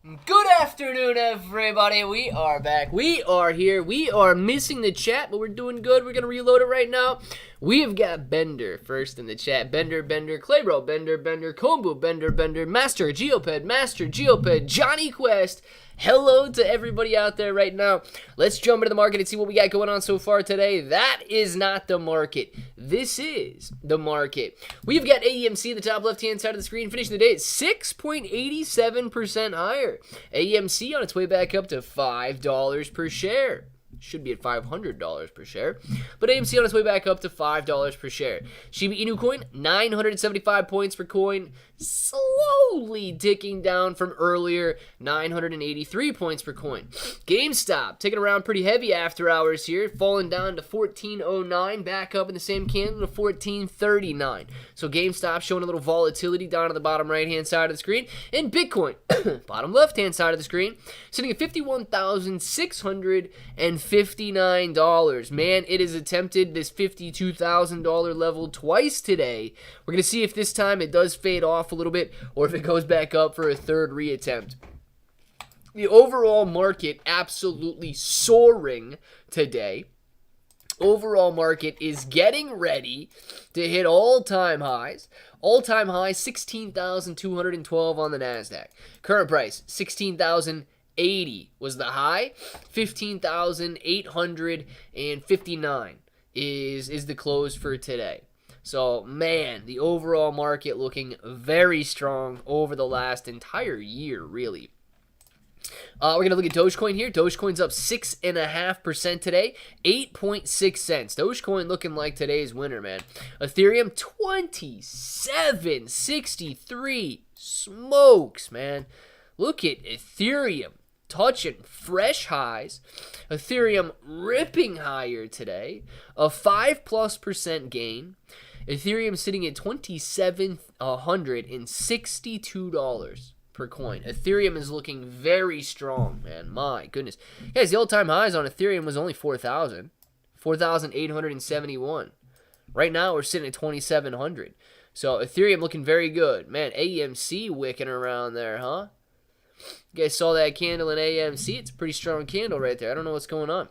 Good afternoon, everybody. We are back. We are here. We are missing the chat, but we're doing good. We're going to reload it right now. We have got Bender first in the chat. Bender, Claybro, Bender, Kombu, Bender, Master Geoped, Johnny Quest. Hello to everybody out there right now. Let's jump into the market and see what we got going on so far today. That is not the market. This is the market. We've got AMC in the top left-hand side of the screen, finishing the day at 6.87% higher. AMC on its way back up to $5 per share. Should be at $500 per share, but AMC on its way back up to $5 per share. Shiba Inu coin, 975 points per coin, slowly ticking down from earlier, 983 points per coin. GameStop taking around pretty heavy after hours here, falling down to 1409, back up in the same candle to 1439. So GameStop showing a little volatility down on the bottom right-hand side of the screen, and Bitcoin, bottom left-hand side of the screen, sitting at $51,659. Man, it has attempted this $52,000 level twice today. We're going to see if this time it does fade off a little bit or if it goes back up for a third reattempt. The overall market absolutely soaring today. Overall market is getting ready to hit all-time highs. All-time high, 16,212 on the NASDAQ. Current price, 16,080 was the high. 15,859 is the close for today. So, man, the overall market looking very strong over the last entire year, really. We're going to look at Dogecoin here. Dogecoin's up 6.5% today, 8.6 cents. Dogecoin looking like today's winner, man. Ethereum, 27.63. Smokes, man. Look at Ethereum touching fresh highs. Ethereum ripping higher today. A 5+% gain. Ethereum sitting at $2,762 per coin. Ethereum is looking very strong, man. My goodness. Guys, the all-time highs on Ethereum was only 4,871. Right now, we're sitting at 2,700. So, Ethereum looking very good. Man, AMC wicking around there, huh? You guys saw that candle in AMC? It's a pretty strong candle right there. I don't know what's going on.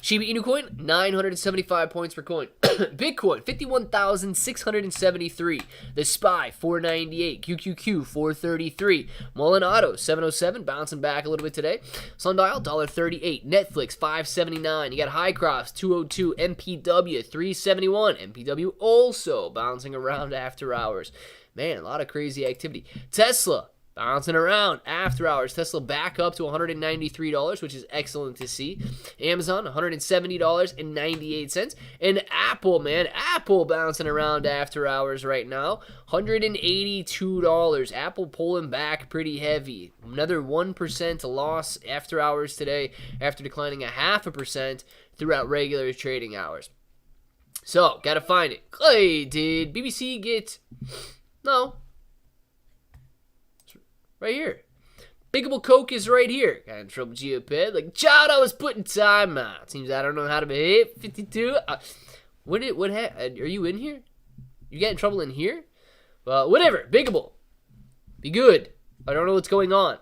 Shiba Inu coin, 975 points per coin. Bitcoin, 51,673. The SPY, 498. QQQ, 433. Mullen Auto, 707, bouncing back a little bit today. Sundial, $1.38. Netflix, 579. You got Highcrofts, 202. MPW, 371. MPW also bouncing around after hours. Man, a lot of crazy activity. Tesla, bouncing around after hours. Tesla back up to $193, which is excellent to see. Amazon, $170.98. And Apple, man. Apple bouncing around after hours right now. $182. Apple pulling back pretty heavy. Another 1% loss after hours today after declining 0.5% throughout regular trading hours. So, gotta find it. Hey, did BBC get... No. Right here. Biggable Coke is right here. Got in trouble, Geoped. Like, child, I was putting time out. Seems I don't know how to behave. 52. What happened? Are you in here? You get in trouble in here? Well, whatever. Biggable. Be good. I don't know what's going on.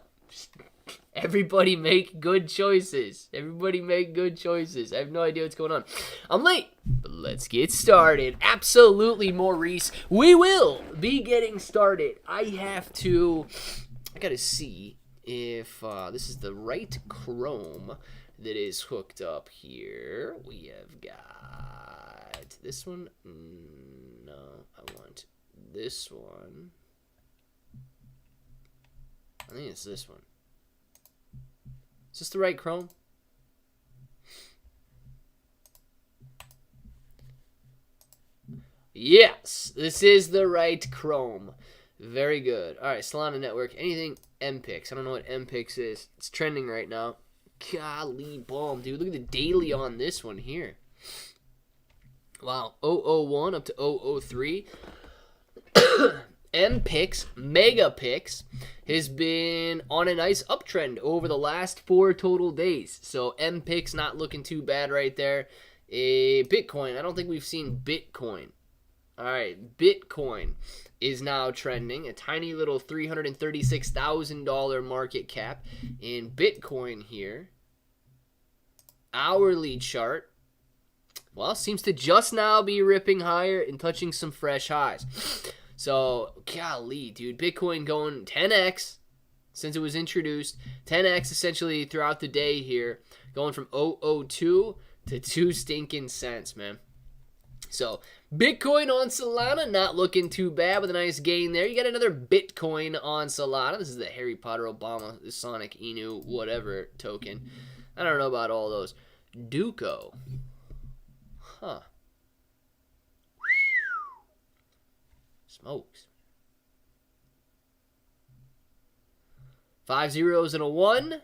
Everybody make good choices. Everybody make good choices. I have no idea what's going on. I'm late, but let's get started. Absolutely, Maurice. We will be getting started. I gotta see if this is the right Chrome that is hooked up here. We have got this one. No, I want this one. I think it's this one. Is this the right Chrome? Yes, this is the right Chrome. Very good. All right, Solana Network. Anything MPix? I don't know what MPix is. It's trending right now. Golly balm, dude. Look at the daily on this one here. Wow. 001 up to 003. MPix, Megapix, has been on a nice uptrend over the last 4 total days. So MPix not looking too bad right there. Bitcoin, I don't think we've seen Bitcoin. All right, Bitcoin is now trending. A tiny little $336,000 market cap in Bitcoin here. Hourly chart. Well, seems to just now be ripping higher and touching some fresh highs. So, golly, dude. Bitcoin going 10x since it was introduced. 10x essentially throughout the day here. Going from 0.02 to 2 stinking cents, man. So, Bitcoin on Solana, not looking too bad with a nice gain there. You got another Bitcoin on Solana. This is the Harry Potter, Obama, the Sonic, Inu, whatever token. I don't know about all those. Duco. Huh. Smokes. 5 zeros and a 1.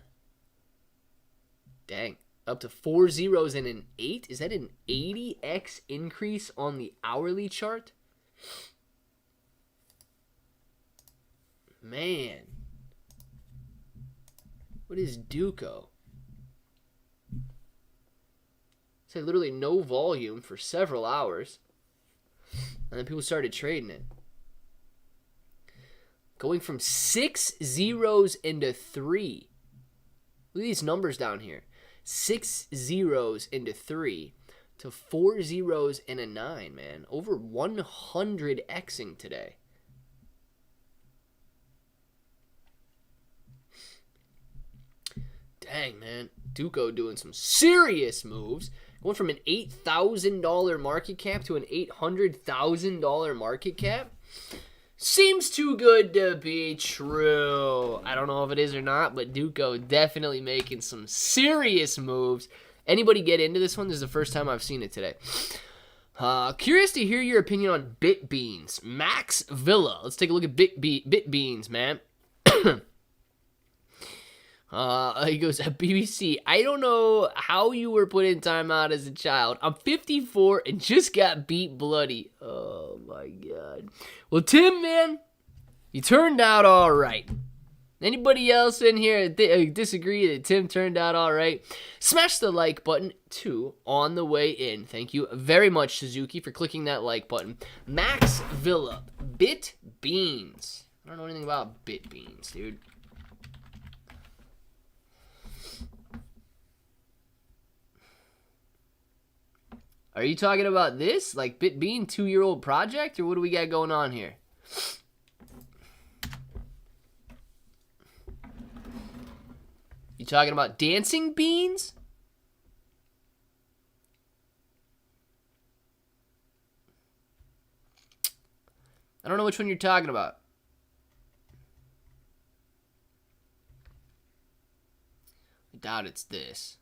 Dang. Up to 4 zeros and an 8? Is that an 80x increase on the hourly chart? Man. What is Duco? It's like literally no volume for several hours. And then people started trading it. Going from 6 zeros into 3. Look at these numbers down here. 6 zeros into 3 to 4 zeros and a 9, man. Over 100xing today. Dang, man. Duco doing some serious moves. Going from an $8,000 market cap to an $800,000 market cap. Seems too good to be true. I don't know if it is or not, but Duco definitely making some serious moves. Anybody get into this one? This is the first time I've seen it today. Curious to hear your opinion on BitBeans. Max Villa. Let's take a look at BitBeans, man. He goes, at BBC, I don't know how you were put in timeout as a child. I'm 54 and just got beat bloody. Oh, my God. Well, Tim, man, you turned out all right. Anybody else in here disagree that Tim turned out all right? Smash the like button, too, on the way in. Thank you very much, Suzuki, for clicking that like button. Max Villa, BitBeans. I don't know anything about BitBeans, dude. Are you talking about this? Like BitBean 2-year-old project? Or what do we got going on here? You talking about dancing beans? I don't know which one you're talking about. I doubt it's this.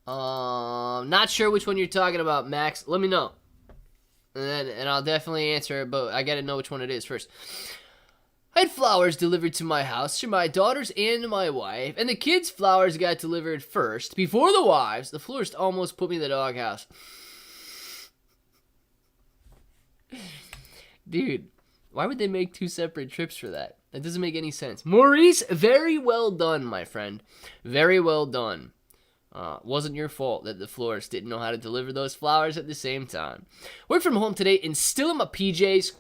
Not sure which one you're talking about, Max. Let me know. And I'll definitely answer it, but I gotta know which one it is first. I had flowers delivered to my house to my daughters and my wife, and the kids' flowers got delivered first. Before the wives, the florist almost put me in the doghouse. Dude, why would they make 2 separate trips for that? That doesn't make any sense. Maurice, very well done, my friend. Very well done. Wasn't your fault that the florist didn't know how to deliver those flowers at the same time. Work from home today and still in my PJs.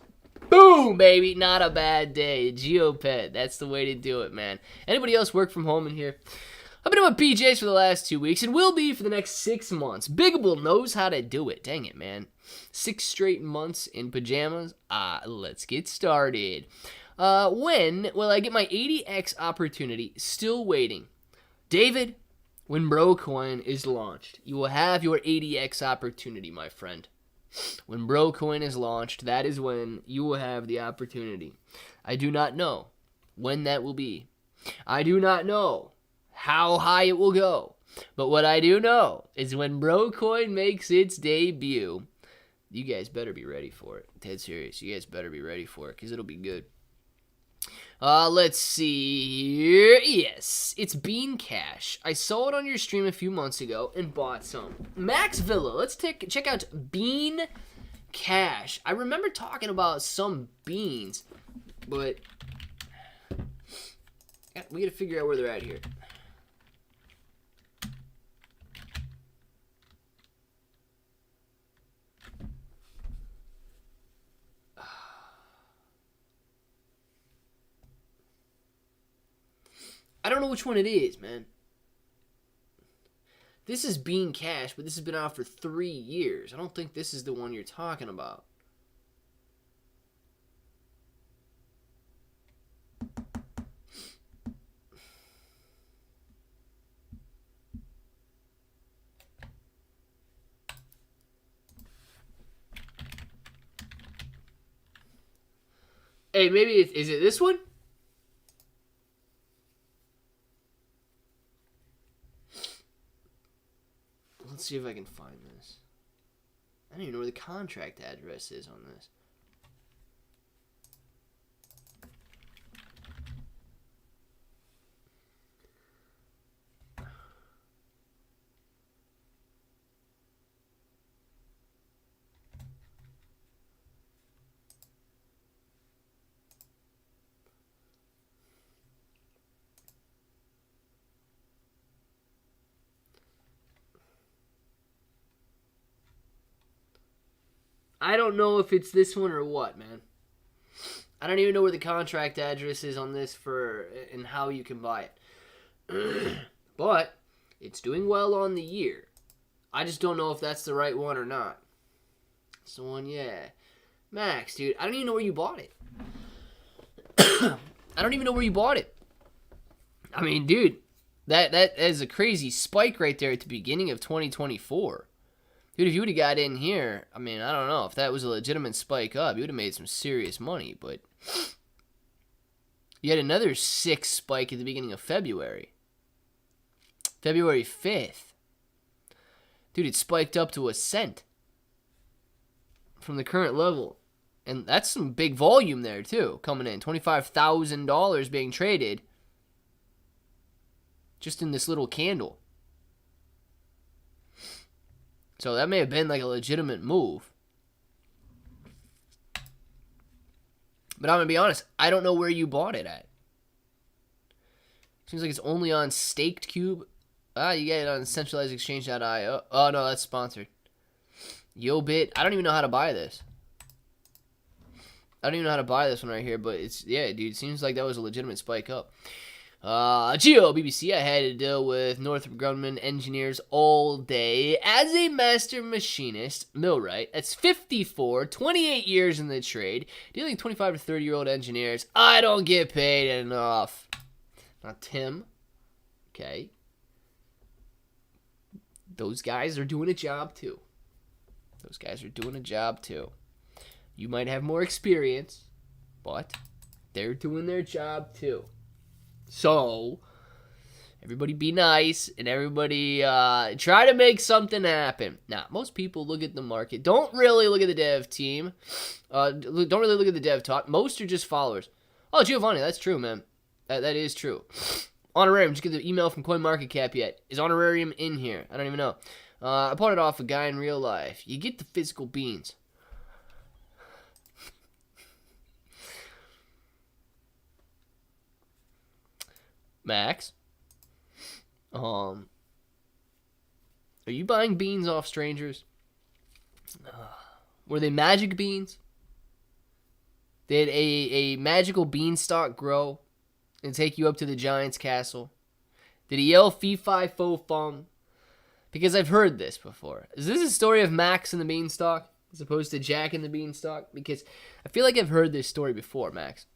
Boom, baby. Not a bad day. Geopet. That's the way to do it, man. Anybody else work from home in here? I've been in my PJs for the last 2 weeks and will be for the next 6 months. Bigable knows how to do it. Dang it, man. 6 straight months in pajamas. Let's get started. When will I get my 80x opportunity? Still waiting. David, when Brocoin is launched, you will have your 80x opportunity, my friend. When Brocoin is launched, that is when you will have the opportunity. I do not know when that will be. I do not know how high it will go. But what I do know is when Brocoin makes its debut, you guys better be ready for it. Dead serious. You guys better be ready for it because it'll be good. Let's see here. Yes, it's Bean Cash. I saw it on your stream a few months ago and bought some. Max Villa, let's check out Bean Cash. I remember talking about some beans, but we gotta figure out where they're at here. I don't know which one it is, man. This is Bean Cash, but this has been out for 3 years. I don't think this is the one you're talking about. Hey, maybe is it this one? Let's see if I can find this. I don't even know where the contract address is on this. I don't know if it's this one or what, man. I don't even know where the contract address is on this for and how you can buy it. But it's doing well on the year. I just don't know if that's the right one or not. It's the one, yeah. Max, dude, I don't even know where you bought it. I don't even know where you bought it. I mean, dude, that is a crazy spike right there at the beginning of 2024. Dude, if you would have got in here, I mean, I don't know. If that was a legitimate spike up, you would have made some serious money. But you had another 6 spike at the beginning of February. February 5th. Dude, it spiked up to $0.01 from the current level. And that's some big volume there, too, coming in. $25,000 being traded just in this little candle. So that may have been like a legitimate move. But I'm going to be honest, I don't know where you bought it at. Seems like it's only on Staked Cube. You get it on centralizedexchange.io. Oh, no, that's sponsored. YoBit. I don't even know how to buy this. I don't even know how to buy this one right here, but it's, yeah, dude, it seems like that was a legitimate spike up. Geo BBC, I had to deal with Northrop Grumman engineers all day as a master machinist, millwright. That's 54, 28 years in the trade, dealing with 25 to 30-year-old engineers. I don't get paid enough. Not Tim. Okay. Those guys are doing a job too. Those guys are doing a job too. You might have more experience, but they're doing their job too. So, everybody be nice, and everybody try to make something happen. Now, most people look at the market. Don't really look at the dev team. Don't really look at the dev talk. Most are just followers. Oh, Giovanni, that's true, man. That is true. Honorarium, just get the email from CoinMarketCap yet. Is Honorarium in here? I don't even know. I bought it off a guy in real life. You get the physical beans. Max, are you buying beans off strangers? Were they magic beans? Did a magical beanstalk grow and take you up to the giant's castle? Did he yell fee fi fo fum? Because I've heard this before. Is this a story of Max and the beanstalk as opposed to Jack and the beanstalk? Because I feel like I've heard this story before, Max.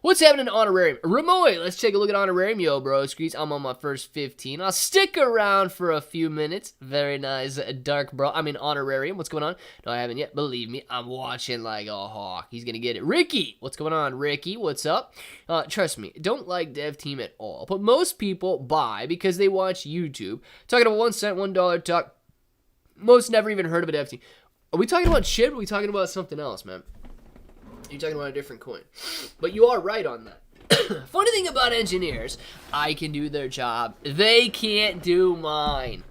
What's happening to Honorarium? Ramoy, let's take a look at Honorarium. Yo, bro, Screech, I'm on my first 15. I'll stick around for a few minutes. Very nice, dark bro. I'm in Honorarium. What's going on? No, I haven't yet. Believe me, I'm watching like a hawk. He's going to get it. Ricky, what's going on, Ricky? What's up? Trust me, don't like dev team at all. But most people buy because they watch YouTube. Talking about 1 cent, $1 talk. Most never even heard of a dev team. Are we talking about Shib? Or are we talking about something else, man? You're talking about a different coin. But you are right on that. Funny thing about engineers, I can do their job. They can't do mine.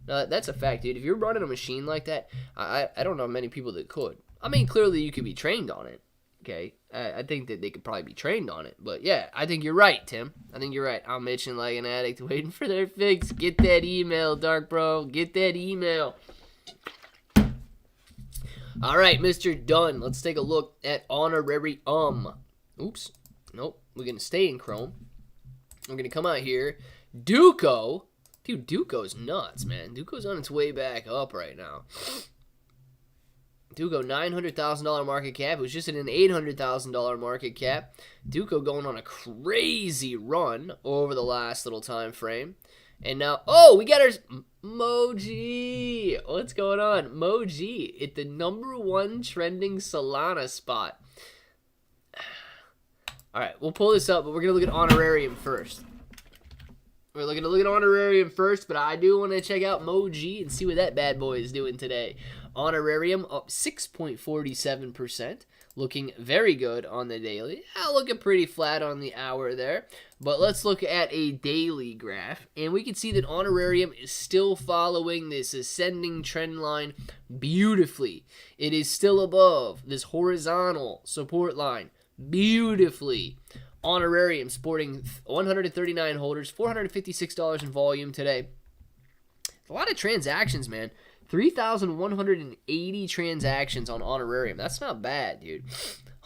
Now, that's a fact, dude. If you're running a machine like that, I don't know many people that could. I mean, clearly you could be trained on it. Okay? I think that they could probably be trained on it. But yeah, I think you're right, Tim. I think you're right. I'm itching like an addict waiting for their fix. Get that email, Dark Bro. Get that email. All right, Mr. Dunn. Let's take a look at Honorarium. Oops. Nope. We're going to stay in Chrome. We're going to come out here. Duco. Dude, Duco's nuts, man. Duco's on its way back up right now. Duco, $900,000 market cap. It was just at an $800,000 market cap. Duco going on a crazy run over the last little time frame. And now, oh, we got our Moji. What's going on? Moji at the #1 trending Solana spot. All right, we'll pull this up, but we're going to look at Honorarium first. We're going to look at Honorarium first, but I do want to check out Moji and see what that bad boy is doing today. Honorarium up 6.47%. Looking very good on the daily. Looking pretty flat on the hour there. But let's look at a daily graph. And we can see that Honorarium is still following this ascending trend line beautifully. It is still above this horizontal support line beautifully. Honorarium sporting 139 holders, $456 in volume today. A lot of transactions, man. 3,180 transactions on Honorarium. That's not bad, dude.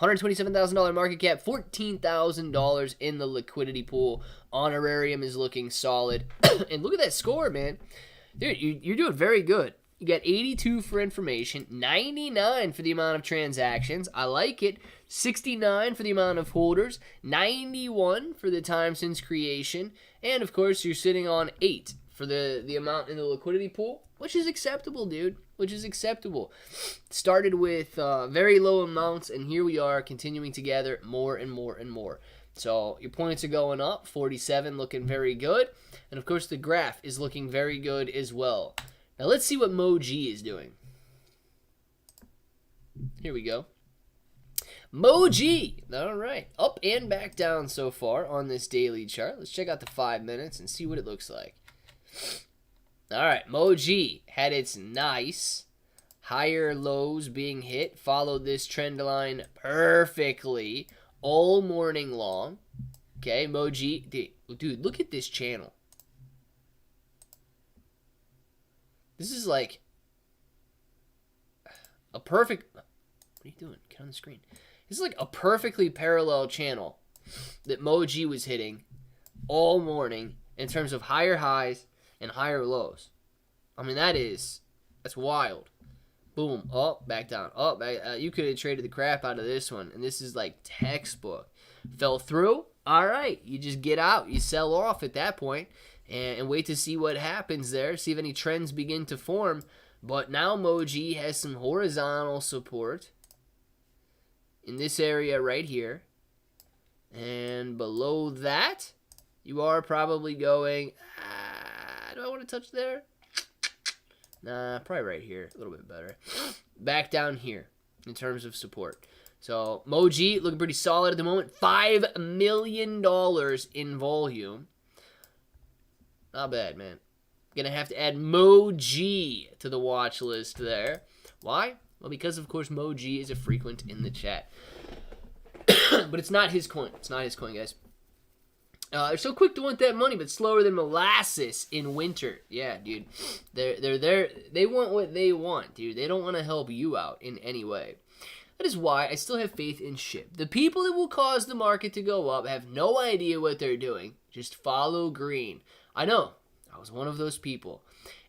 $127,000 market cap, $14,000 in the liquidity pool. Honorarium is looking solid. And look at that score, man. Dude, you're doing very good. You got 82 for information, 99 for the amount of transactions. I like it. 69 for the amount of holders, 91 for the time since creation, and of course you're sitting on 8 for the amount in the liquidity pool, which is acceptable, dude, which is acceptable. Started with very low amounts, and here we are continuing to gather more and more and more. So your points are going up, 47 looking very good, and of course the graph is looking very good as well. Now let's see what Moji is doing. Here we go. Moji, all right, up and back down so far on this daily chart. Let's check out the 5 minutes and see what it looks like. All right, Moji had its nice higher lows being hit, followed this trend line perfectly all morning long. Okay, Moji, dude, look at this channel. This is like a perfect, what are you doing? Get on the screen. This is like a perfectly parallel channel that Moji was hitting all morning in terms of higher highs and higher lows. I mean, that's wild. Boom, up, back down, up, back. You could have traded the crap out of this one, and this is like textbook. Fell through, all right, you just get out, you sell off at that point, and wait to see what happens there, see if any trends begin to form. But now Moji has some horizontal support in this area right here, and below that, you are probably going, do I want to touch there? Nah, probably right here, a little bit better. Back down here in terms of support. So Moji looking pretty solid at the moment. $5 million in volume. Not bad, man. Gonna have to add Moji to the watch list there. Why? Well, because of course Moji is a frequent in the chat. But it's not his coin. It's not his coin, guys. They're so quick to want that money, but slower than molasses in winter. Yeah, dude. They're there. They want what they want, dude. They don't want to help you out in any way. That is why I still have faith in Shib. The people that will cause the market to go up have no idea what they're doing. Just follow green. I know. I was one of those people.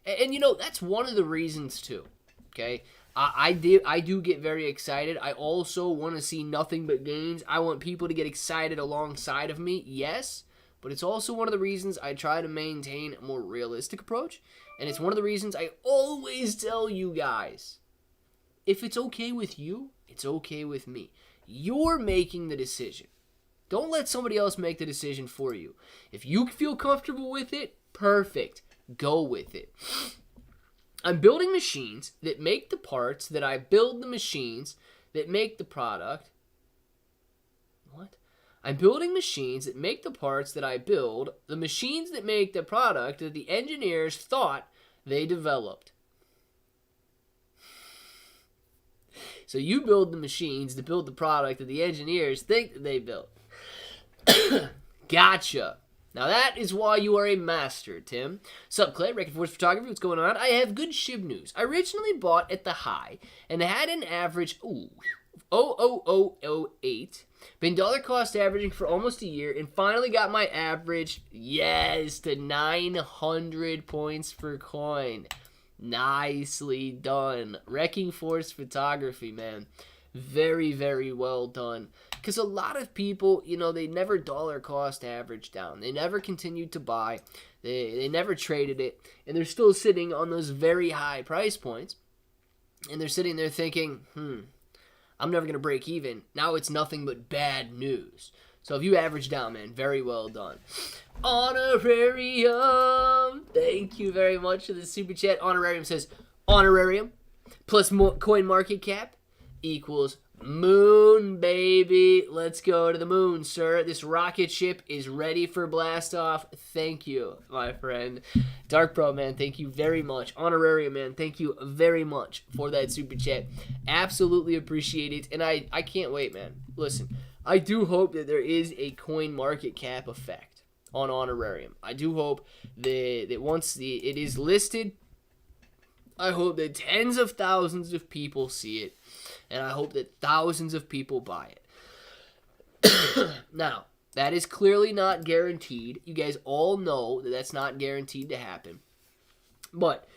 And you know, that's one of the reasons too. Okay? I do get very excited. I also want to see nothing but gains. I want people to get excited alongside of me. Yes. But it's also one of the reasons I try to maintain a more realistic approach. And it's one of the reasons I always tell you guys, if it's okay with you, it's okay with me. You're making the decision. Don't let somebody else make the decision for you. If you feel comfortable with it, perfect. Go with it. I'm building machines that make the parts that I build the machines that make the product. What? I'm building machines that make the parts that I build, the machines that make the product that the engineers thought they developed. So you build the machines that build the product that the engineers think that they built. Gotcha. Now that is why you are a master, Tim. Sup, Clay? Record Force Photography, what's going on? I have good Shib news. I originally bought at the high and had an average of 0.00008. Been dollar cost averaging for almost a year and finally got my average, yes, to 900 points per coin. Nicely done. Wrecking Force Photography, man. Very, very well done. Because a lot of people, you know, they never dollar cost average down. They never continued to buy. They never traded it. And they're still sitting on those very high price points. And they're sitting there thinking, I'm never going to break even. Now it's nothing but bad news. So if you average down, man, very well done. Honorarium. Thank you very much for the super chat. Honorarium says, honorarium plus coin market cap equals moon, baby. Let's go to the moon, sir. This rocket ship is ready for blast off. Thank you, my friend. Dark Bro, man, thank you very much. Honorarium, man, thank you very much for that super chat. Absolutely appreciate it. And I can't wait, man. Listen, I do hope that there is a coin market cap effect on Honorarium. I do hope that once it is listed, I hope that tens of thousands of people see it. And I hope that thousands of people buy it. Now, that is clearly not guaranteed. You guys all know that that's not guaranteed to happen. But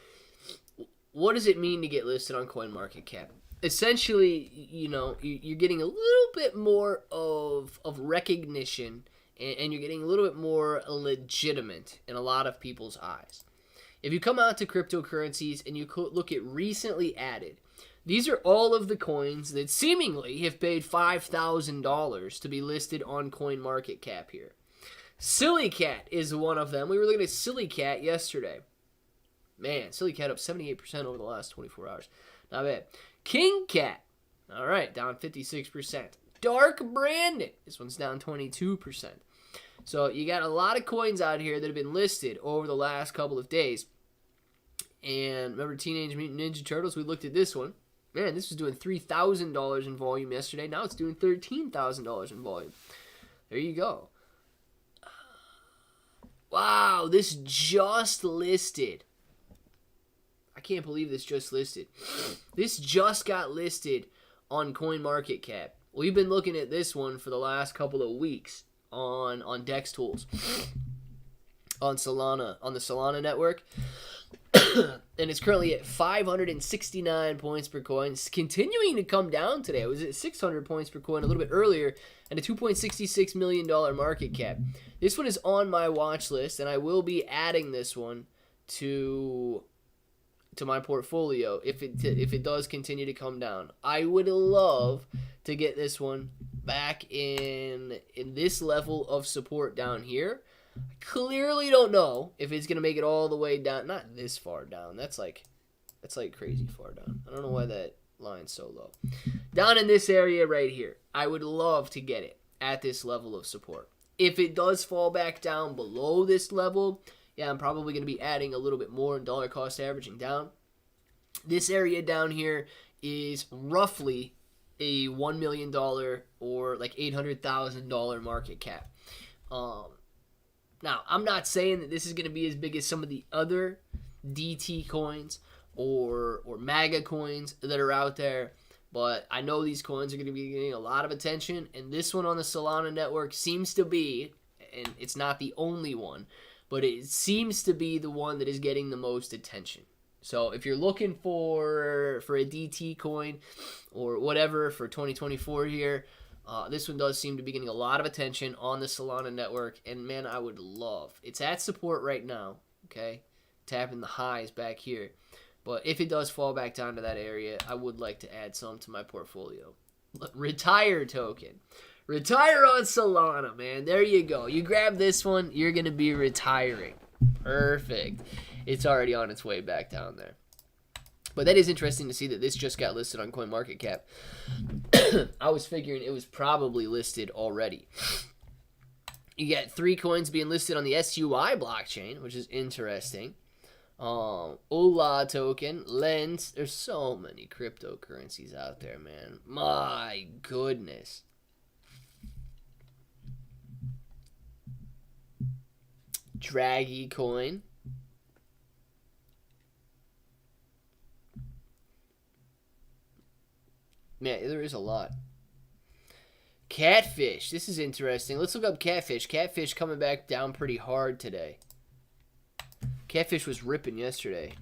what does it mean to get listed on CoinMarketCap? Essentially, you know, you're getting a little bit more of recognition, and you're getting a little bit more legitimate in a lot of people's eyes. If you come out to cryptocurrencies and you look at recently added, these are all of the coins that seemingly have paid $5,000 to be listed on CoinMarketCap here. Silly Cat is one of them. We were looking at Silly Cat yesterday. Man, Silly Cat up 78% over the last 24 hours. Not bad. King Cat, all right, down 56%. Dark Brandon, this one's down 22%. So you got a lot of coins out here that have been listed over the last couple of days. And remember Teenage Mutant Ninja Turtles? We looked at this one. Man, this was doing $3,000 in volume yesterday. Now it's doing $13,000 in volume. There you go. Wow, this just listed. I can't believe this just listed. This just got listed on CoinMarketCap. We've been looking at this one for the last couple of weeks on Dex Tools, on Solana, on the Solana network. And it's currently at 569 points per coin. It's continuing to come down today. It was at 600 points per coin a little bit earlier, and a $2.66 million market cap. This one is on my watch list, and I will be adding this one to my portfolio if it does continue to come down. I would love to get this one back in this level of support down here. I clearly don't know if it's gonna make it all the way down. Not this far down. That's like crazy far down. I don't know why that line's so low. Down in this area right here, I would love to get it at this level of support. If it does fall back down below this level, yeah, I'm probably going to be adding a little bit more in dollar cost averaging down. This area down here is roughly a $1 million or like $800,000 market cap. Now, I'm not saying that this is going to be as big as some of the other DT coins or MAGA coins that are out there, but I know these coins are going to be getting a lot of attention, and this one on the Solana network seems to be, and it's not the only one, but it seems to be the one that is getting the most attention. So if you're looking for a DT coin or whatever for 2024 here, this one does seem to be getting a lot of attention on the Solana network, and man, I would love. It's at support right now, okay? Tapping the highs back here. But if it does fall back down to that area, I would like to add some to my portfolio. Retire token. Retire on Solana, man. There you go. You grab this one, you're going to be retiring. Perfect. It's already on its way back down there. But that is interesting to see that this just got listed on CoinMarketCap. I was figuring it was probably listed already. You got 3 coins being listed on the SUI blockchain, which is interesting. Ola token, Lens. There's so many cryptocurrencies out there, man. My goodness. Draggy coin. Man, there is a lot. Catfish. This is interesting. Let's look up Catfish. Catfish coming back down pretty hard today. Catfish was ripping yesterday.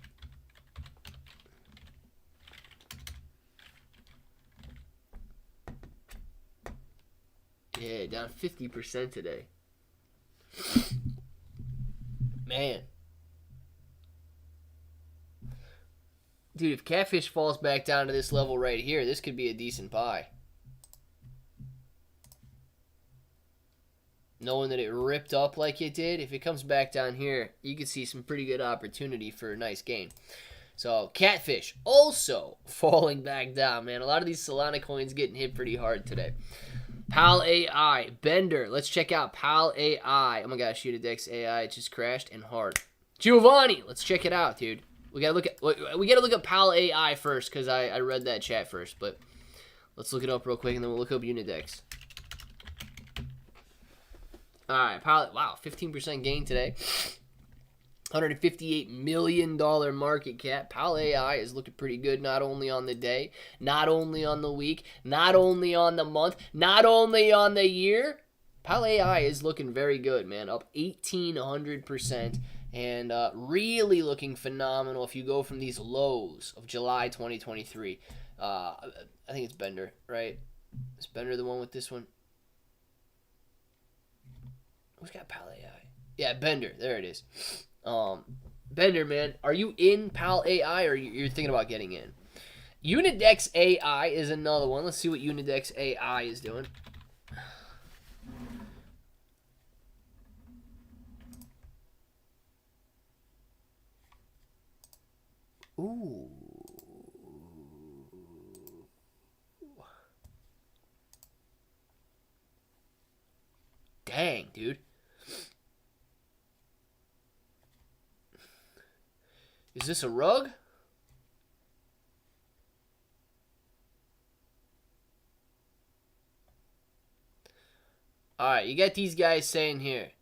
Yeah, down 50% today. Man. Dude, if Catfish falls back down to this level right here, this could be a decent buy. Knowing that it ripped up like it did, if it comes back down here, you could see some pretty good opportunity for a nice gain. So, Catfish also falling back down, man. A lot of these Solana coins getting hit pretty hard today. Pal AI, Bender. Let's check out Pal AI. Oh my gosh, Unidex AI just crashed and hard. Giovanni, let's check it out, dude. We gotta look at Pal AI first because I read that chat first, but let's look it up real quick and then we'll look up Unidex. All right, wow, 15% gain today. $158 million market cap. Pal AI is looking pretty good, not only on the day, not only on the week, not only on the month, not only on the year. Pal AI is looking very good, man. Up 1,800%. And really looking phenomenal if you go from these lows of July 2023. I think it's Bender, right? Is Bender the one with this one? Who's got Pal AI? Yeah, Bender. There it is. Bender, man, are you in Pal AI or you're thinking about getting in? Unidex AI is another one. Let's see what Unidex AI is doing. Ooh. Dang, dude. Is this a rug? Alright, you got these guys saying here.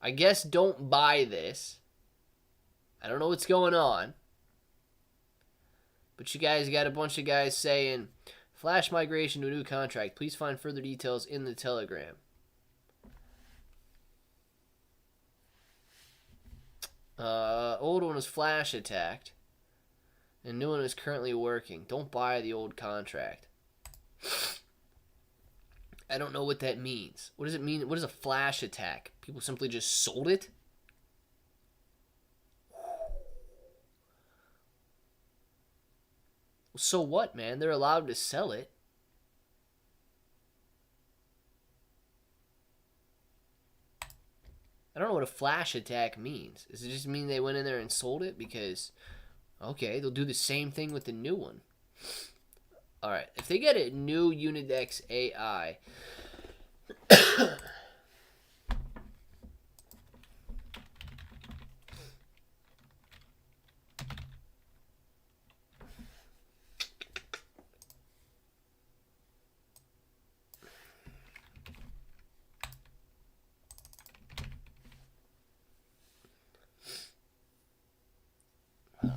I guess don't buy this. I don't know what's going on. But you guys got a bunch of guys saying, Flash migration to a new contract. Please find further details in the Telegram. Old one was flash attacked. And new one is currently working. Don't buy the old contract. I don't know what that means. What does it mean? What is a flash attack? People simply just sold it? So what, man? They're allowed to sell it. I don't know what a flash attack means. Does it just mean they went in there and sold it? Because, okay, they'll do the same thing with the new one. Alright, if they get a new Unidex AI...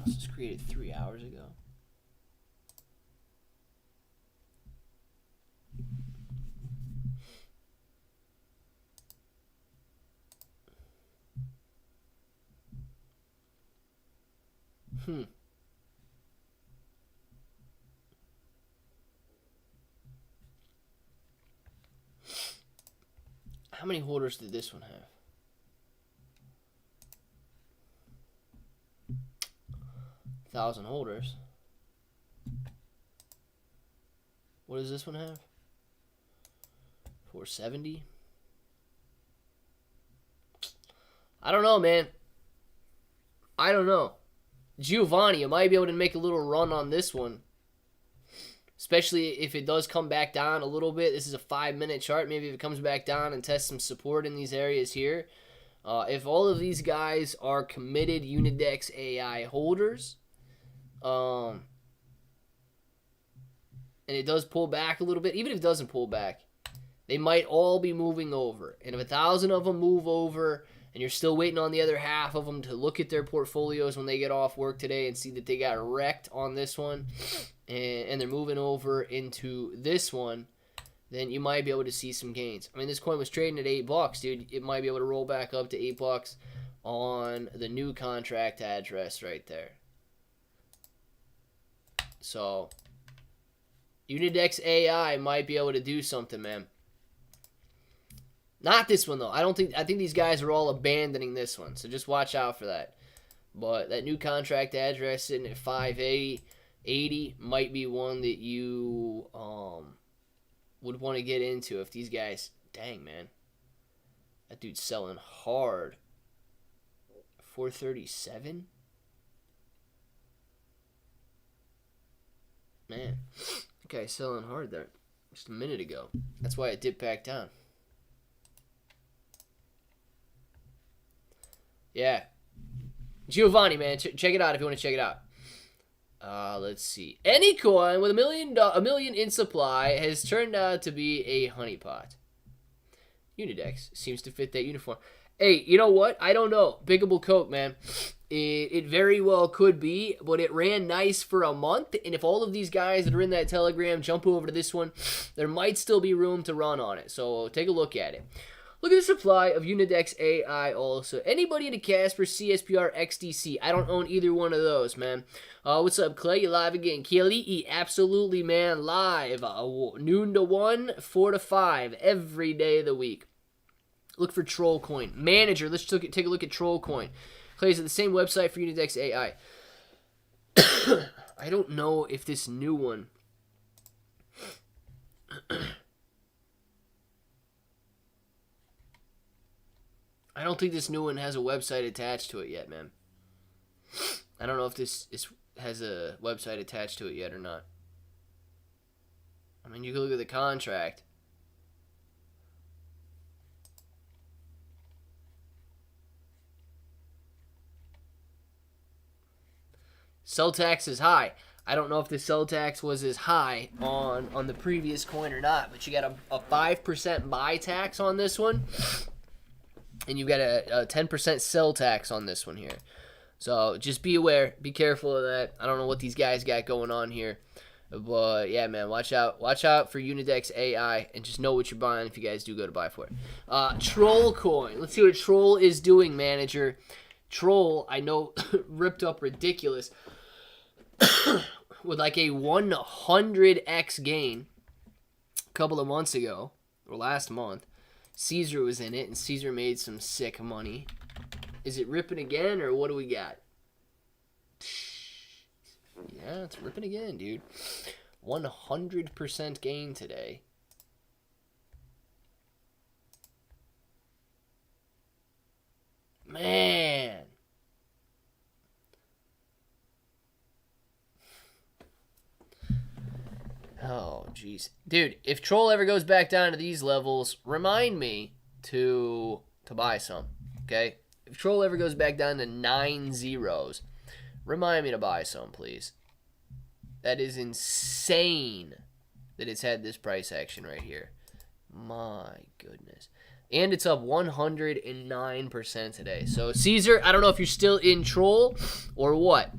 This was created 3 hours ago. How many holders did this one have? 1,000 holders. What does this one have? 470. I don't know, man. I don't know. Giovanni, you might be able to make a little run on this one. Especially if it does come back down a little bit. This is a 5-minute chart. Maybe if it comes back down and tests some support in these areas here. If all of these guys are committed Unidex AI holders, and it does pull back a little bit, even if it doesn't pull back, they might all be moving over. And if 1,000 of them move over and you're still waiting on the other half of them to look at their portfolios when they get off work today and see that they got wrecked on this one, and they're moving over into this one, then you might be able to see some gains. I mean, this coin was trading at $8, dude. It might be able to roll back up to $8 on the new contract address right there. So Unidex AI might be able to do something, man. Not this one though. I think these guys are all abandoning this one. So just watch out for that. But that new contract address sitting at 580 might be one that you would want to get into if these guys, dang man. That dude's selling hard. 437? Man, that guy's selling hard there just a minute ago. That's why it dipped back down. Yeah. Giovanni, man, check it out if you want to check it out. Let's see. Any coin with a million in supply has turned out to be a honeypot. Unidex seems to fit that uniform. Hey, you know what? I don't know. Biggable Coke, man. It very well could be, but it ran nice for a month, and if all of these guys that are in that Telegram jump over to this one, there might still be room to run on it. So take a look at it. Look at the supply of Unidex AI also. Anybody into Casper, CSPR, XDC? I don't own either one of those, man. What's up, Clay? You live again. Kiali'i, absolutely, man. Live. Noon to 1, 4 to 5, every day of the week. Look for Troll Coin. Manager, let's take a look at Troll Coin. Clay's at the same website for Unidex AI. I don't know if this new one... I don't think this new one has a website attached to it yet, man. I don't know if this has a website attached to it yet or not. I mean, you can look at the contract. Sell tax is high. I don't know if the sell tax was as high on the previous coin or not, but you got a 5% buy tax on this one. And you've got a 10% sell tax on this one here. So just be aware. Be careful of that. I don't know what these guys got going on here. But yeah, man, watch out. Watch out for Unidex AI and just know what you're buying if you guys do go to buy for it. Troll Coin. Let's see what Troll is doing, manager. Troll, I know, ripped up ridiculous with like a 100x gain a couple of months ago, or last month. Caesar was in it, and Caesar made some sick money. Is it ripping again, or what do we got? Yeah, it's ripping again, dude. 100% gain today. Man. Oh, jeez. Dude, if Troll ever goes back down to these levels, remind me to buy some, okay? If Troll ever goes back down to 9 zeros, remind me to buy some, please. That is insane that it's had this price action right here. My goodness. And it's up 109% today. So, Caesar, I don't know if you're still in Troll or what.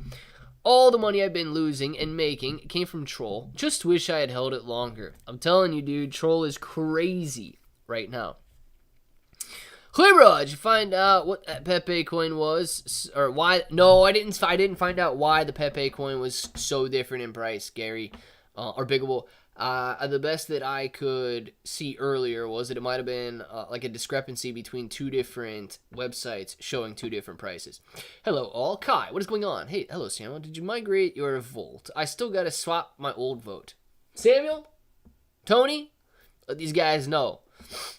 All the money I've been losing and making came from Troll. Just wish I had held it longer. I'm telling you, dude, Troll is crazy right now. Clear, did you find out what that Pepe coin was? Or why? No, I didn't find out why the Pepe coin was so different in price, Gary. Or Biggable. The best that I could see earlier was that it might have been like a discrepancy between two different websites showing two different prices. Hello all. Kai, what is going on? Hey, hello Samuel. Did you migrate your Volt? I still got to swap my old vote. Samuel? Tony? Let these guys know.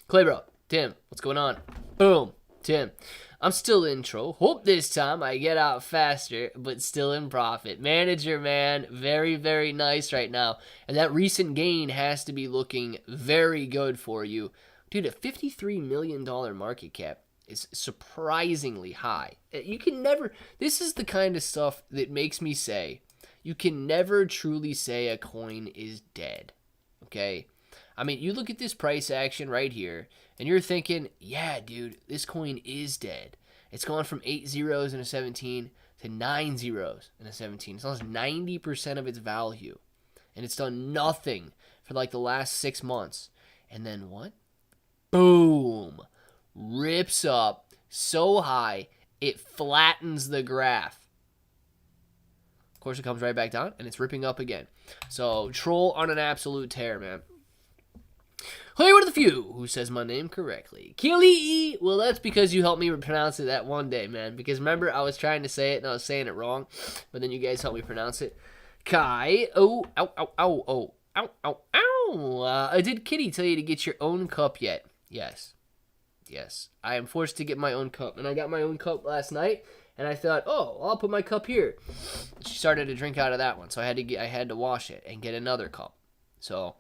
Claybro, Tim, what's going on? Boom, Tim. I'm still in Troll. Hope this time I get out faster, but still in profit. Manager, man, very, very nice right now. And that recent gain has to be looking very good for you. Dude, a $53 million market cap is surprisingly high. You can never... This is the kind of stuff that makes me say, you can never truly say a coin is dead. Okay? I mean, you look at this price action right here, and you're thinking, yeah, dude, this coin is dead. It's gone from 8 zeros in a 17 to 9 zeros in a 17. It's lost 90% of its value. And it's done nothing for like the last 6 months. And then what? Boom. Rips up so high, it flattens the graph. Of course, it comes right back down, and it's ripping up again. So, troll on an absolute tear, man. Hey, one of the few who says my name correctly. Kilii. Well, that's because you helped me pronounce it that one day, man. Because remember, I was trying to say it, and I was saying it wrong. But then you guys helped me pronounce it. Kai. Oh, ow, ow, ow, oh. Ow, ow, ow. Did Kitty tell you to get your own cup yet? Yes. Yes. I am forced to get my own cup. And I got my own cup last night. And I thought, oh, I'll put my cup here. She started to drink out of that one. So I had to wash it and get another cup. So...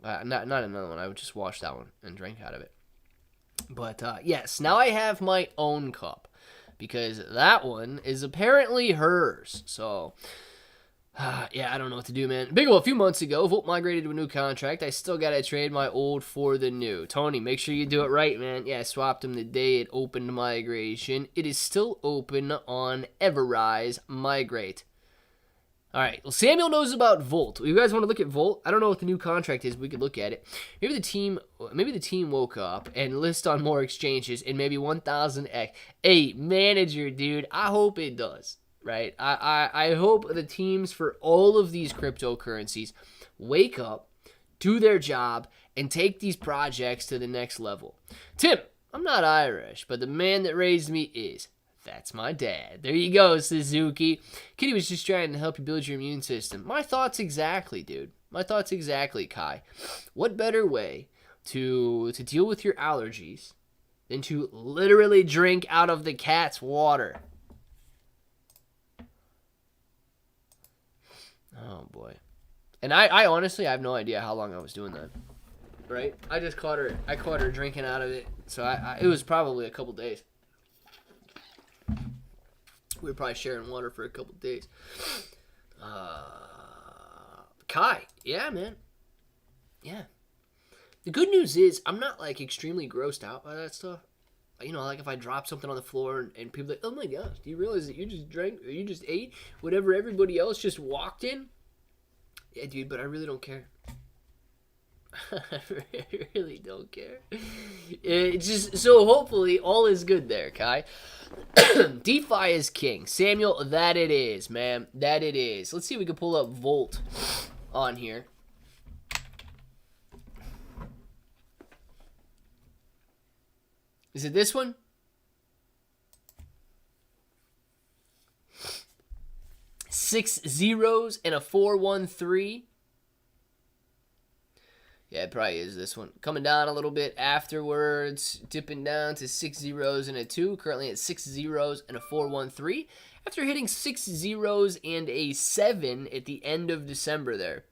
not another one. I would just wash that one and drink out of it. But yes, now I have my own cup because that one is apparently hers. So yeah, I don't know what to do, man. Big a few months ago, Volt migrated to a new contract. I still gotta trade my old for the new. Tony, make sure you do it right, man. Yeah, I swapped them the day it opened migration. It is still open on Everrise Migrate. All right, well, Samuel knows about Volt. You guys want to look at Volt? I don't know what the new contract is. We could look at it. Maybe the team woke up and list on more exchanges and maybe 1,000x. Hey, manager, dude, I hope it does, right? I hope the teams for all of these cryptocurrencies wake up, do their job, and take these projects to the next level. Tim, I'm not Irish, but the man that raised me is. That's my dad. There you go, Suzuki. Kitty was just trying to help you build your immune system. My thoughts exactly, dude. My thoughts exactly, Kai. What better way to deal with your allergies than to literally drink out of the cat's water? Oh, boy. And I honestly, I have no idea how long I was doing that. Right? I caught her drinking out of it. So it was probably a couple days. We were probably sharing water for a couple days. Kai. Yeah, man. Yeah. The good news is I'm not, like, extremely grossed out by that stuff. You know, like if I drop something on the floor and people are like, oh my gosh, do you realize that you just drank or you just ate whatever everybody else just walked in? Yeah, dude, but I really don't care. I really don't care. It's just so hopefully all is good there, Kai. DeFi is king. Samuel, that it is, man. That it is. Let's see if we can pull up Volt on here. Is it this one? Six zeros and a 413. Yeah, it probably is this one. Coming down a little bit afterwards, dipping down to 6 zeros and a 2. Currently at 6 zeros and a 413. After hitting 6 zeros and a 7 at the end of December there.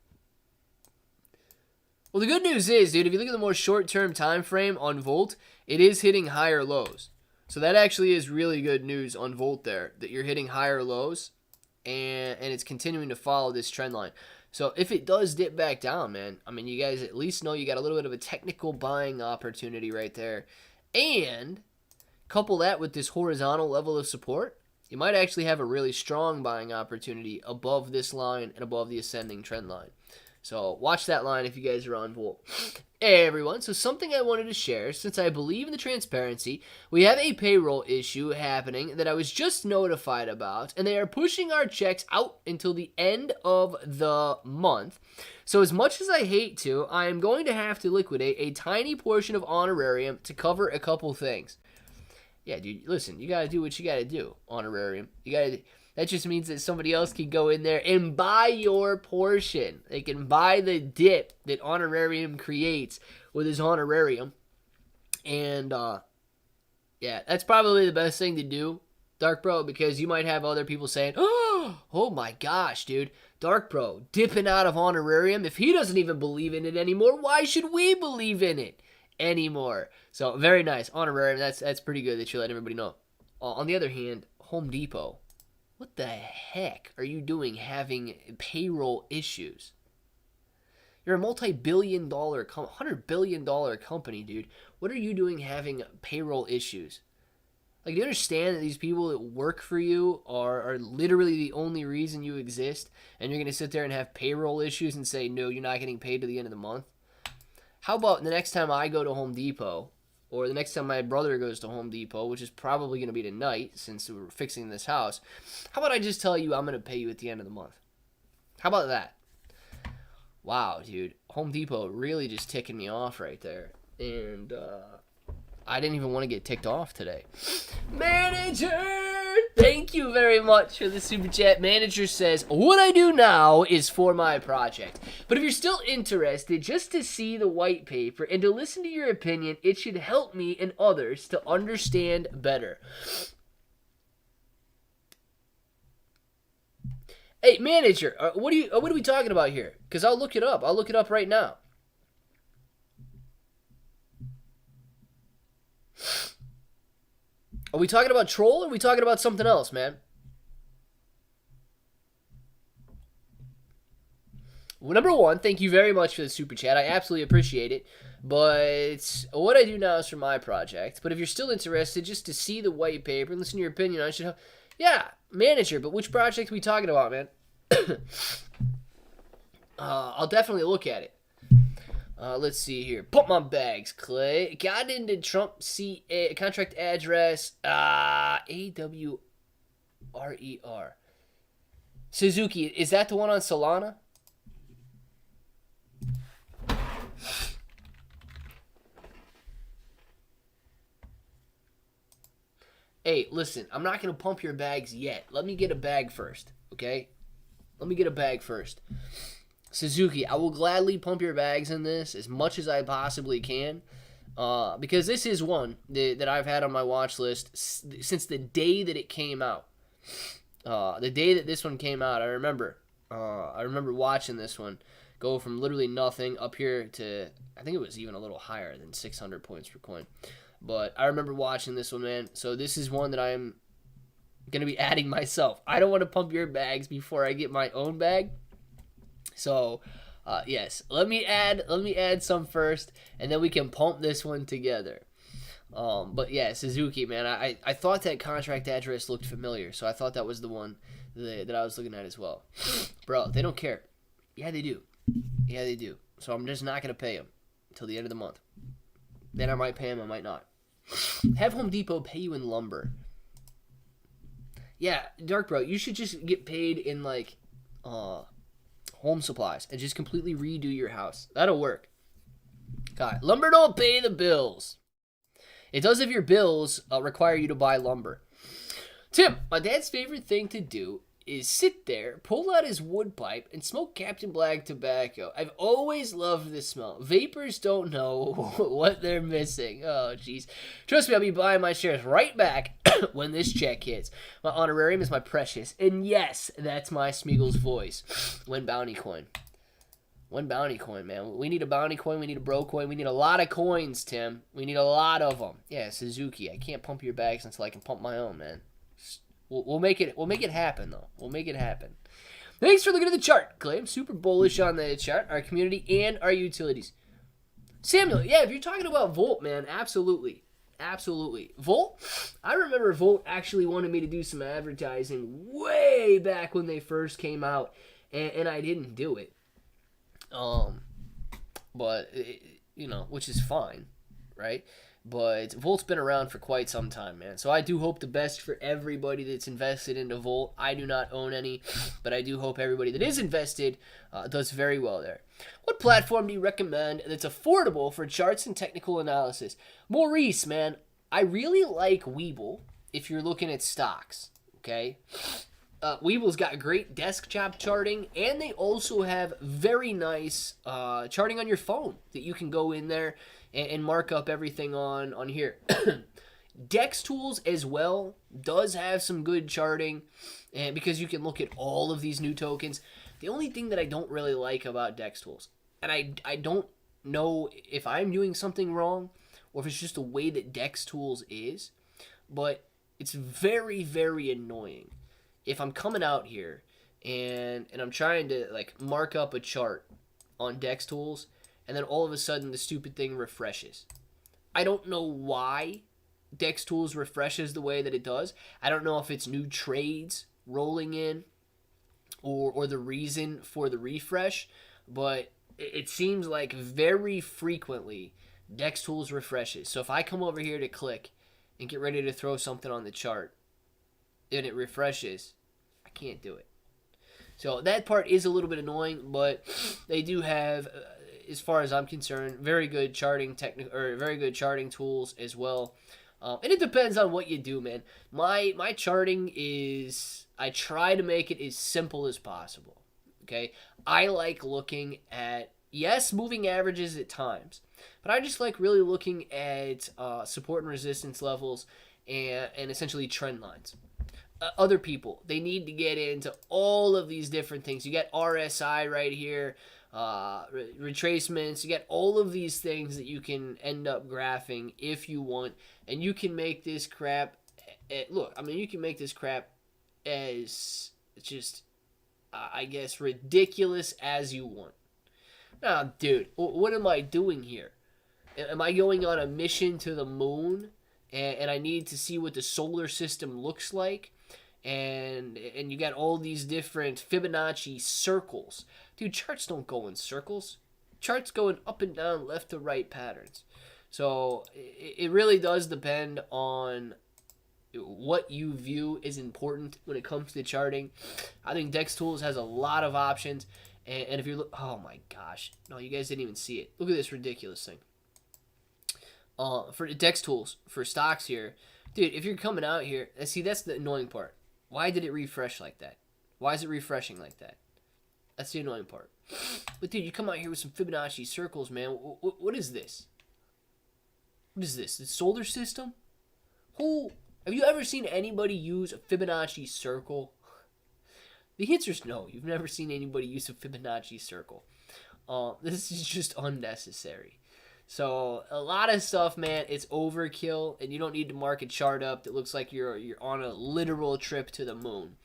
Well, the good news is, dude, if you look at the more short-term time frame on Volt, it is hitting higher lows. So that actually is really good news on Volt there, that you're hitting higher lows, and it's continuing to follow this trend line. So if it does dip back down, man, I mean, you guys at least know you got a little bit of a technical buying opportunity right there. And couple that with this horizontal level of support, you might actually have a really strong buying opportunity above this line and above the ascending trend line. So watch that line if you guys are on Volt. Hey everyone, so something I wanted to share, since I believe in the transparency, we have a payroll issue happening that I was just notified about, and they are pushing our checks out until the end of the month. So as much as I hate to, I am going to have to liquidate a tiny portion of honorarium to cover a couple things. Yeah, dude, listen, you gotta do what you gotta do, honorarium. That just means that somebody else can go in there and buy your portion. They can buy the dip that honorarium creates with his honorarium. And, yeah, that's probably the best thing to do, Dark Bro, because you might have other people saying, oh my gosh, dude, Dark Bro, dipping out of honorarium. If he doesn't even believe in it anymore, why should we believe in it anymore? So, very nice. Honorarium, that's pretty good that you let everybody know. On the other hand, Home Depot. What the heck are you doing having payroll issues? You're a multi-billion dollar, $100 billion company, dude. What are you doing having payroll issues? Like, do you understand that these people that work for you are literally the only reason you exist, and you're going to sit there and have payroll issues and say, no, you're not getting paid to the end of the month? How about the next time I go to Home Depot, or the next time my brother goes to Home Depot, which is probably going to be tonight since we're fixing this house, how about I just tell you I'm going to pay you at the end of the month? How about that? Wow, dude. Home Depot really just ticking me off right there. And I didn't even want to get ticked off today. Manager! Thank you very much for the super chat. Manager says, what I do now is for my project. But if you're still interested, just to see the white paper and to listen to your opinion, it should help me and others to understand better. Hey, manager, what are we talking about here? Because I'll look it up. I'll look it up right now. Are we talking about troll or are we talking about something else, man? Well, number one, thank you very much for the super chat. I absolutely appreciate it. But what I do now is for my project. But if you're still interested, just to see the white paper and listen to your opinion, I should have... Yeah, manager, but which project are we talking about, man? I'll definitely look at it. Let's see here. Pump my bags, Clay. Got into Trump CA contract address AWRER. Suzuki, is that the one on Solana? Hey, listen, I'm not going to pump your bags yet. Let me get a bag first, okay? Let me get a bag first. Suzuki, I will gladly pump your bags in this as much as I possibly can, because this is one that I've had on my watch list since the day that it came out. The day that this one came out, I remember watching this one go from literally nothing up here to, I think it was even a little higher than 600 points per coin. But I remember watching this one, man. So this is one that I'm going to be adding myself. I don't want to pump your bags before I get my own bag. So, yes, let me add some first, and then we can pump this one together. But yeah, Suzuki, man, I thought that contract address looked familiar, so I thought that was the one that I was looking at as well. Bro, they don't care. Yeah, they do. Yeah, they do. So I'm just not going to pay them until the end of the month. Then I might pay them, I might not. Have Home Depot pay you in lumber. Yeah, Dark Bro, you should just get paid in, like, home supplies and just completely redo your house. That'll work. God, lumber don't pay the bills. It does if your bills require you to buy lumber. Tim, my dad's favorite thing to do is sit there, pull out his wood pipe, and smoke Captain Black tobacco. I've always loved this smell. Vapors don't know what they're missing. Oh, jeez. Trust me, I'll be buying my shares right back when this check hits. My honorarium is my precious. And yes, that's my Smeagol's voice. When bounty coin. When bounty coin, man. We need a bounty coin. We need a bro coin. We need a lot of coins, Tim. We need a lot of them. Yeah, Suzuki. I can't pump your bags until I can pump my own, man. We'll make it happen, though. We'll make it happen. Thanks for looking at the chart, Clay. I'm super bullish on the chart, our community, and our utilities. Samuel, yeah, if you're talking about Volt, man, absolutely. Absolutely. Volt, I remember Volt actually wanted me to do some advertising way back when they first came out, and I didn't do it. But, which is fine, right? But Volt's been around for quite some time, man. So I do hope the best for everybody that's invested into Volt. I do not own any, but I do hope everybody that is invested does very well there. What platform do you recommend that's affordable for charts and technical analysis? Maurice, man, I really like Webull if you're looking at stocks, okay? Webull's got great desktop charting, and they also have very nice charting on your phone that you can go in there and mark up everything on here. Dex Tools as well does have some good charting, and because you can look at all of these new tokens. The only thing that I don't really like about Dex Tools, and I don't know if I'm doing something wrong or if it's just the way that Dex Tools is, but it's very, very annoying. If I'm coming out here and I'm trying to like mark up a chart on Dex Tools, and then all of a sudden the stupid thing refreshes. I don't know why Dex Tools refreshes the way that it does. I don't know if it's new trades rolling in or the reason for the refresh, but it seems like very frequently Dex Tools refreshes. So if I come over here to click and get ready to throw something on the chart and it refreshes, I can't do it. So that part is a little bit annoying, but they do have, as far as I'm concerned, very good charting very good charting tools as well. And it depends on what you do, man. My charting is, I try to make it as simple as possible. Okay, I like looking at, yes, moving averages at times, but I just like really looking at support and resistance levels and essentially trend lines. Other people, they need to get into all of these different things. You got RSI right here, retracements. You got all of these things that you can end up graphing if you want, and you can make this crap. Look, I mean, you can make this crap as just, I guess, ridiculous as you want. Now, dude, what am I doing here? Am I going on a mission to the moon, and I need to see what the solar system looks like? And you got all these different Fibonacci circles. Dude, charts don't go in circles. Charts go in up and down, left to right patterns. So it really does depend on what you view is important when it comes to charting. I think Dex Tools has a lot of options. And if you look, oh my gosh. No, you guys didn't even see it. Look at this ridiculous thing. For Dex Tools, for stocks here. Dude, if you're coming out here, see, that's the annoying part. Why did it refresh like that? Why is it refreshing like that? That's the annoying part. But dude, you come out here with some Fibonacci circles, man. What is this? What is this? The solar system? Have you ever seen anybody use a Fibonacci circle? The answer is no. You've never seen anybody use a Fibonacci circle. This is just unnecessary. So a lot of stuff, man, it's overkill, and you don't need to mark a chart up that looks like you're on a literal trip to the moon.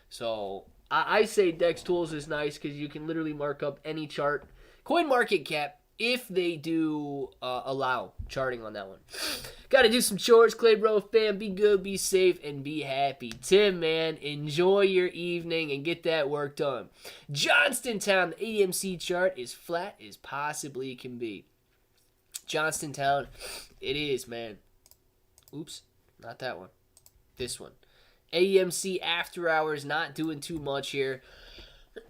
So I say Dex Tools is nice because you can literally mark up any chart. CoinMarketCap, if they do allow charting on that one. Got to do some chores, Clay Bro fam. Be good, be safe, and be happy. Tim, man, enjoy your evening and get that work done. Johnstontown, the AMC chart is flat as possibly can be. Johnstontown, it is, man. Oops, not that one. This one. AMC after hours, not doing too much here.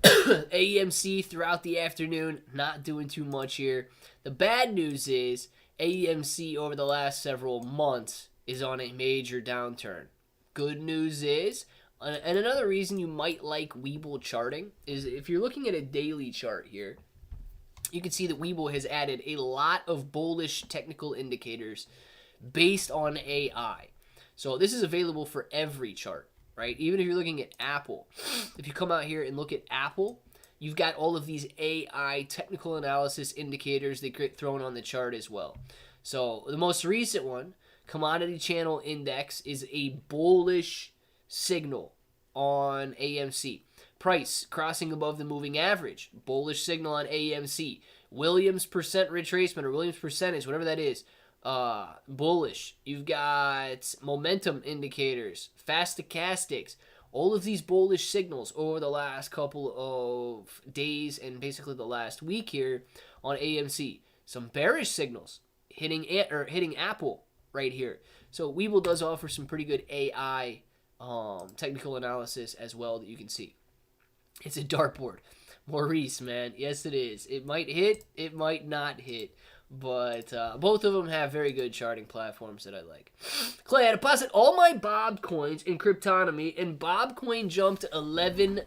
AMC throughout the afternoon, not doing too much here. The bad news is AMC over the last several months is on a major downturn. Good news is, and another reason you might like Webull charting is if you're looking at a daily chart here, you can see that Webull has added a lot of bullish technical indicators based on AI. So this is available for every chart, right? Even if you're looking at Apple. If you come out here and look at Apple, you've got all of these AI technical analysis indicators that get thrown on the chart as well. So the most recent one, Commodity Channel Index, is a bullish signal on AMC. Price crossing above the moving average, bullish signal on AMC. Williams percent retracement or Williams percentage, whatever that is, bullish. You've got momentum indicators, fast stochastics, all of these bullish signals over the last couple of days and basically the last week here on AMC. Some bearish signals hitting Apple right here. So Webull does offer some pretty good AI technical analysis as well that you can see. It's a dartboard. Maurice, man. Yes, it is. It might hit. It might not hit. But both of them have very good charting platforms that I like. Clay, I deposit all my Bob coins in Cryptonomy, and Bob coin jumped 11%.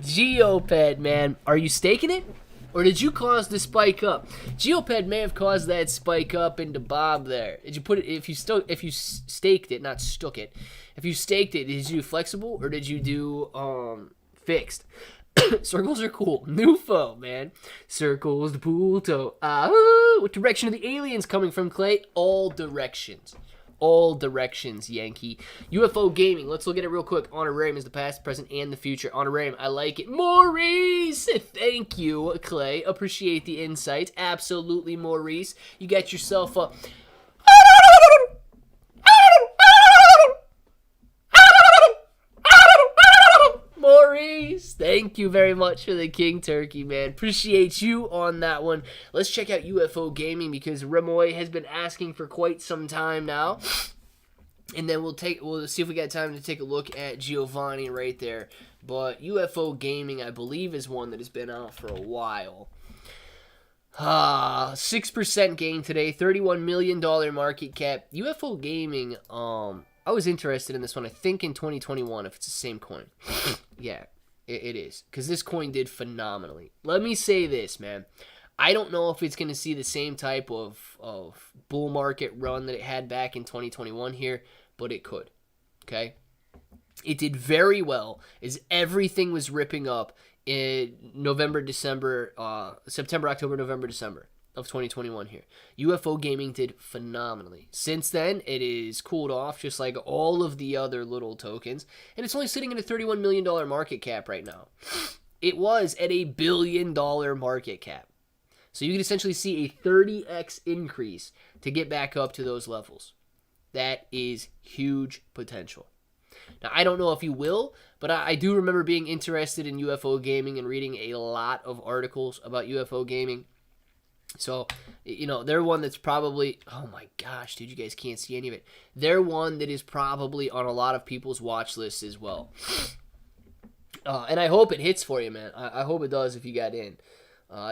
Geoped, man. Are you staking it? Or did you cause the spike up? Geoped may have caused that spike up into Bob there. Did you put it, if you staked it, not stuck it. If you staked it, did you do flexible or did you do fixed? Circles are cool. New foe, man. Circles, the pool toe. What direction are the aliens coming from, Clay? All directions. all directions, Yankee. UFO Gaming, let's look at it real quick. Honorarium is the past, present, and the future. Honorarium, I like it. Maurice, thank you, Clay. Appreciate the insight. Absolutely, Maurice. You got yourself a... Maurice, thank you very much for the King Turkey, man. Appreciate you on that one. Let's check out UFO Gaming because Remoy has been asking for quite some time now. And then we'll see if we got time to take a look at Giovanni right there. But UFO Gaming, I believe, is one that has been out for a while. 6% gain today, $31 million market cap. UFO Gaming, I was interested in this one, I think in 2021, if it's the same coin. Yeah, it is. Because this coin did phenomenally. Let me say this, man. I don't know if it's going to see the same type of bull market run that it had back in 2021 here, but it could. Okay? It did very well as everything was ripping up in September, October, November, December of 2021 here. UFO Gaming did phenomenally. Since then, it is cooled off just like all of the other little tokens, and it's only sitting at a $31 million market cap right now. It was at a $1 billion market cap. So you can essentially see a 30x increase to get back up to those levels. That is huge potential. Now, I don't know if you will, but I do remember being interested in UFO Gaming and reading a lot of articles about UFO Gaming. So, you know, they're one that's probably, oh my gosh, dude, you guys can't see any of it. They're one that is probably on a lot of people's watch lists as well. And I hope it hits for you, man. I hope it does if you got in.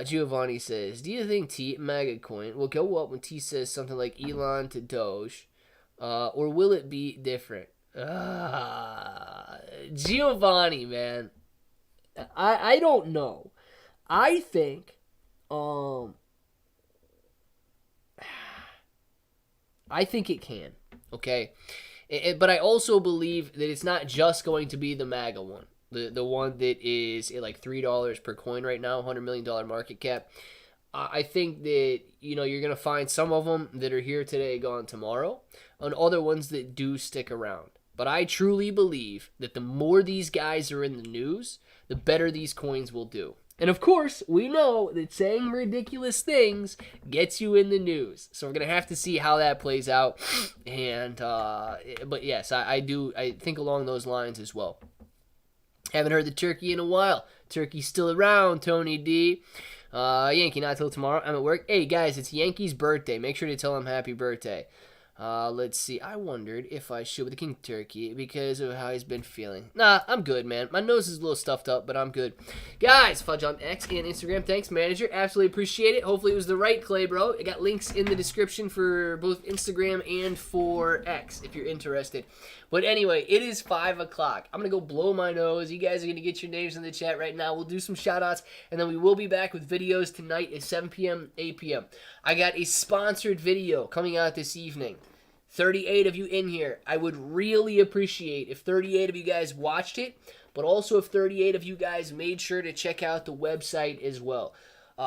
Giovanni says, do you think Mega Coin will go up when T says something like Elon to Doge? Or will it be different? Giovanni, man. I don't know. I think, I think it can, okay? But I also believe that it's not just going to be the MAGA one. The one that is at like $3 per coin right now, $100 million market cap. I think that, you know, you're going to find some of them that are here today, gone tomorrow, and other ones that do stick around. But I truly believe that the more these guys are in the news, the better these coins will do. And of course, we know that saying ridiculous things gets you in the news. So we're going to have to see how that plays out. And but yes, I think along those lines as well. Haven't heard the turkey in a while. Turkey's still around, Tony D. Yankee, not till tomorrow. I'm at work. Hey, guys, it's Yankee's birthday. Make sure to tell him happy birthday. Let's see. I wondered if I should with the King Turkey because of how he's been feeling. Nah, I'm good, man. My nose is a little stuffed up, but I'm good. Guys, Fudge on X and Instagram. Thanks, manager. Absolutely appreciate it. Hopefully it was the right Clay, bro. I got links in the description for both Instagram and for X if you're interested. But anyway, it is 5 o'clock. I'm going to go blow my nose. You guys are going to get your names in the chat right now. We'll do some shout-outs, and then we will be back with videos tonight at 7 p.m., 8 p.m. I got a sponsored video coming out this evening. 38 of you in here. I would really appreciate if 38 of you guys watched it, but also if 38 of you guys made sure to check out the website as well.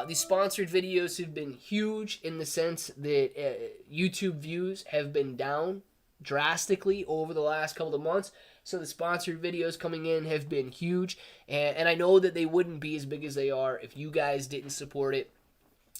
These sponsored videos have been huge in the sense that YouTube views have been down drastically over the last couple of months. So the sponsored videos coming in have been huge. And I know that they wouldn't be as big as they are if you guys didn't support it,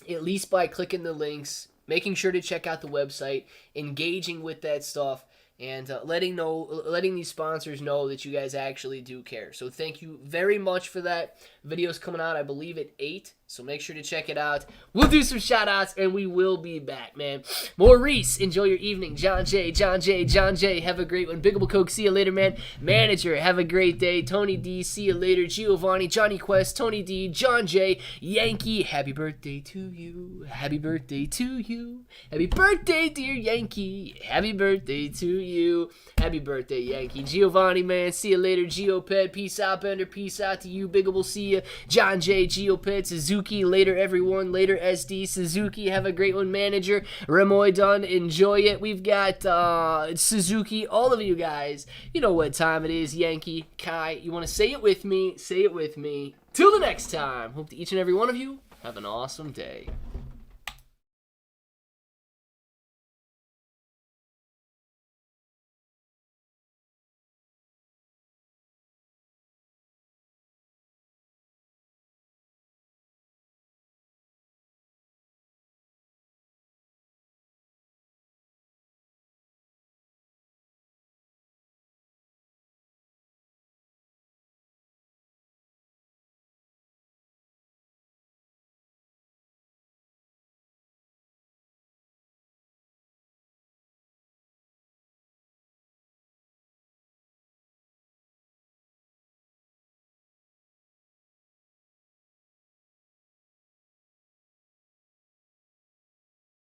at least by clicking the links, making sure to check out the website, engaging with that stuff, and letting these sponsors know that you guys actually do care. So thank you very much for that. Video's coming out, I believe, at 8, so make sure to check it out. We'll do some shout-outs, and we will be back, man. Maurice, enjoy your evening. John J, have a great one. Biggable Coke, see you later, man. Manager, have a great day. Tony D, see you later. Giovanni, Johnny Quest, Tony D, John J, Yankee, happy birthday to you. Happy birthday to you. Happy birthday, dear Yankee. Happy birthday to you. Happy birthday, Yankee. Giovanni, man, see you later. Geoped, peace out, Bender. Peace out to you. Biggable, see you. John J, Geoped, Suzuki, later, everyone. Later, SD, Suzuki, have a great one. Manager, Remoy done, enjoy it. We've got Suzuki, all of you guys. You know what time it is. Yankee, Kai, you want to say it with me? Say it with me. Till the next time. Hope that each and every one of you have an awesome day.